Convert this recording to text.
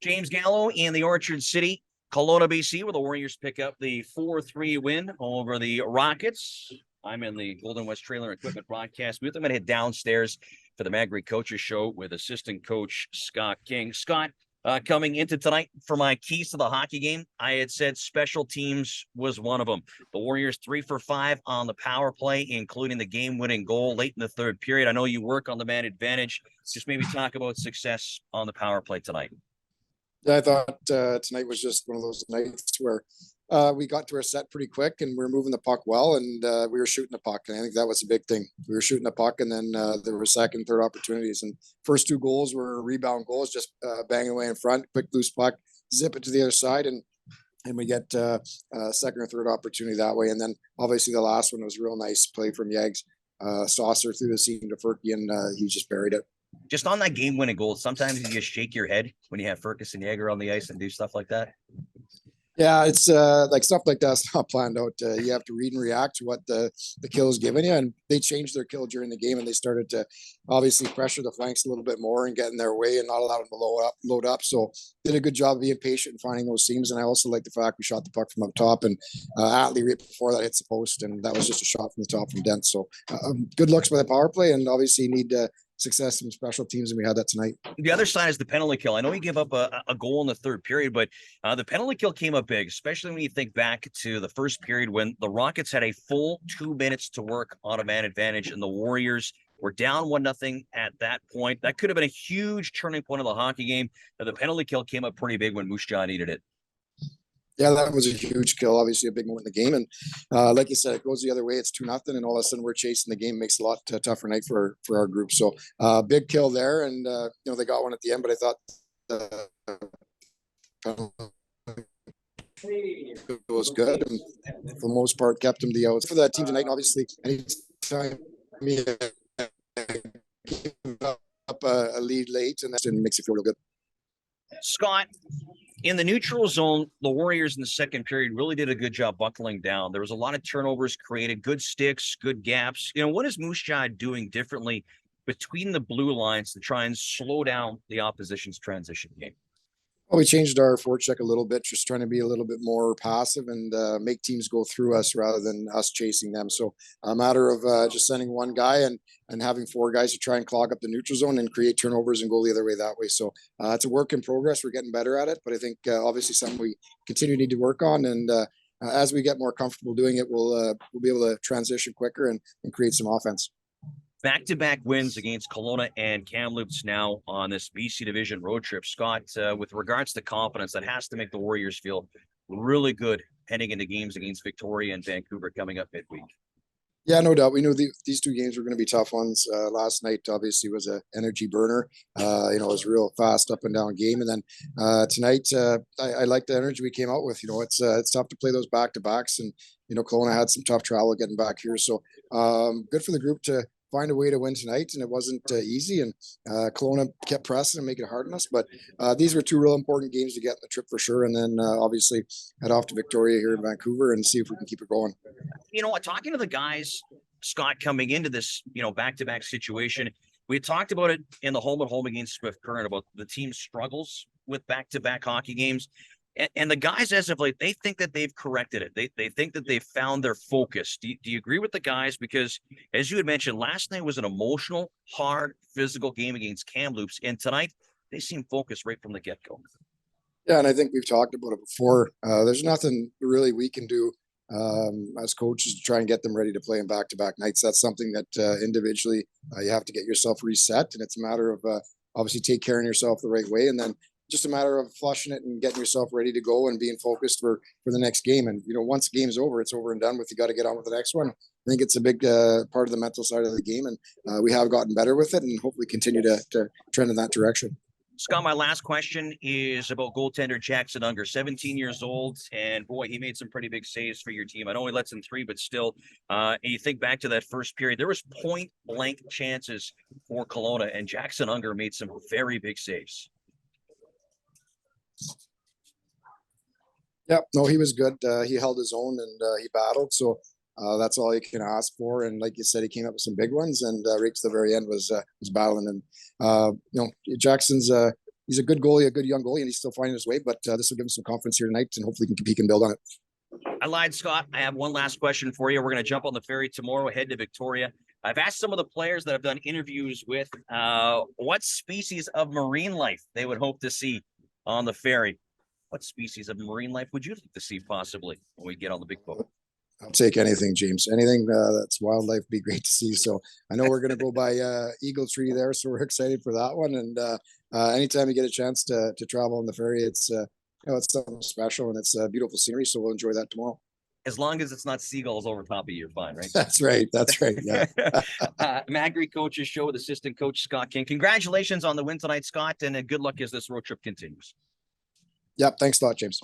James Gallo in the Orchard City, Kelowna, BC, where the Warriors pick up the 4-3 win over the Rockets. I'm in the Golden West Trailer Equipment broadcast booth. I'm going to head downstairs for the Magri Coaches Show with assistant coach Scott King. Scott, coming into tonight for my keys to the hockey game, I had said special teams was one of them. The Warriors 3 for 5 on the power play, including the game-winning goal late in the third period. I know you work on the man advantage. Just maybe talk about success on the power play tonight. Yeah, I thought tonight was just one of those nights where we got to our set pretty quick and we were moving the puck well, and we were shooting the puck. And I think that was a big thing. We were shooting the puck, and then there were second, third opportunities. And first two goals were rebound goals, just banging away in front, quick loose puck, zip it to the other side, and we get a second or third opportunity that way. And then obviously the last one was a real nice play from Yags. Saucer through the seam to Fergie, and he just buried it. Just on that game-winning goal, sometimes you just shake your head when you have Ferguson Jaeger on the ice and do stuff like that. Yeah, it's like stuff like that's not planned out. You have to read and react to what the kill is giving you, and they changed their kill during the game, and they started to obviously pressure the flanks a little bit more and get in their way and not allow them to load up. So did a good job of being patient and finding those seams. And I also like the fact we shot the puck from up top, and Atlee right before that hits the post, and that was just a shot from the top from Dent. So good looks by the power play, and obviously need success from special teams, and we had that tonight. The other side is the penalty kill. I know we give up a goal in the third period, but the penalty kill came up big, especially when you think back to the first period when the Rockets had a full 2 minutes to work on a man advantage, and the Warriors were down 1-0 at that point. That could have been a huge turning point of the hockey game. The penalty kill came up pretty big when Moose Jaw needed it. Yeah, that was a huge kill, obviously a big moment in the game. And like you said, it goes the other way. It's 2-0, and all of a sudden we're chasing the game. Makes it a lot tougher night for our group. So big kill there, and they got one at the end, but I thought it was good, and for the most part kept them the outs for that team tonight. And obviously, anytime you give up a lead late, and that makes you feel real good. Scott, in the neutral zone, the Warriors in the second period really did a good job buckling down. There was a lot of turnovers created, good sticks, good gaps. What is Moose Jaw doing differently between the blue lines to try and slow down the opposition's transition game? Well, we changed our forecheck a little bit, just trying to be a little bit more passive and make teams go through us rather than us chasing them. So a matter of just sending one guy and having four guys to try and clog up the neutral zone and create turnovers and go the other way that way. So it's a work in progress. We're getting better at it, but I think obviously something we continue to need to work on. And as we get more comfortable doing it, we'll be able to transition quicker and create some offense. Back-to-back wins against Kelowna and Kamloops now on this BC Division road trip. Scott, with regards to confidence, that has to make the Warriors feel really good heading into games against Victoria and Vancouver coming up midweek. Yeah, no doubt. We knew these two games were going to be tough ones. Last night, obviously, was an energy burner. It was a real fast up and down game. And then tonight, I like the energy we came out with. It's tough to play those back-to-backs. And, Kelowna had some tough travel getting back here. So good for the group to find a way to win tonight, and it wasn't easy, and Kelowna kept pressing and making it hard on us, but these were two real important games to get in the trip for sure, and then obviously head off to Victoria here in Vancouver and see if we can keep it going. Talking to the guys, Scott, coming into this back-to-back situation, we had talked about it in the home against Swift Current about the team's struggles with back-to-back hockey games. And the guys, as of late, they think that they've corrected it. They think that they've found their focus. Do you agree with the guys? Because, as you had mentioned, last night was an emotional, hard, physical game against Kamloops. And tonight, they seem focused right from the get-go. Yeah, and I think we've talked about it before. There's nothing really we can do as coaches to try and get them ready to play in back-to-back nights. That's something that individually you have to get yourself reset. And it's a matter of obviously take care of yourself the right way, and then just a matter of flushing it and getting yourself ready to go and being focused for the next game. And, once the game's over, it's over and done with. You got to get on with the next one. I think it's a big part of the mental side of the game. And we have gotten better with it and hopefully continue to trend in that direction. Scott, my last question is about goaltender Jackson Unger, 17 years old. And boy, he made some pretty big saves for your team. I know he lets in 3, but still, you think back to that first period, there was point blank chances for Kelowna, and Jackson Unger made some very big saves. Yeah, no, he was good. He held his own and he battled. So that's all you can ask for. And like you said, he came up with some big ones, and right to the very end was battling. And Jackson's he's a good goalie, a good young goalie, and he's still finding his way. But this will give him some confidence here tonight, and hopefully he can build on it. I lied, Scott. I have one last question for you. We're going to jump on the ferry tomorrow, head to Victoria. I've asked some of the players that I've done interviews with what species of marine life they would hope to see on the ferry. What species of marine life would you like to see possibly when we get on the big boat? I'll take anything, James. Anything that's wildlife would be great to see. So I know we're going to go by Eagle Tree there, so we're excited for that one. And anytime you get a chance to travel on the ferry, it's it's something special, and it's beautiful scenery. So we'll enjoy that tomorrow. As long as it's not seagulls over top of you, you're fine, right? That's right. That's right. Yeah. Magri Coaches Show with assistant coach Scott King. Congratulations on the win tonight, Scott, and good luck as this road trip continues. Yep. Thanks a lot, James.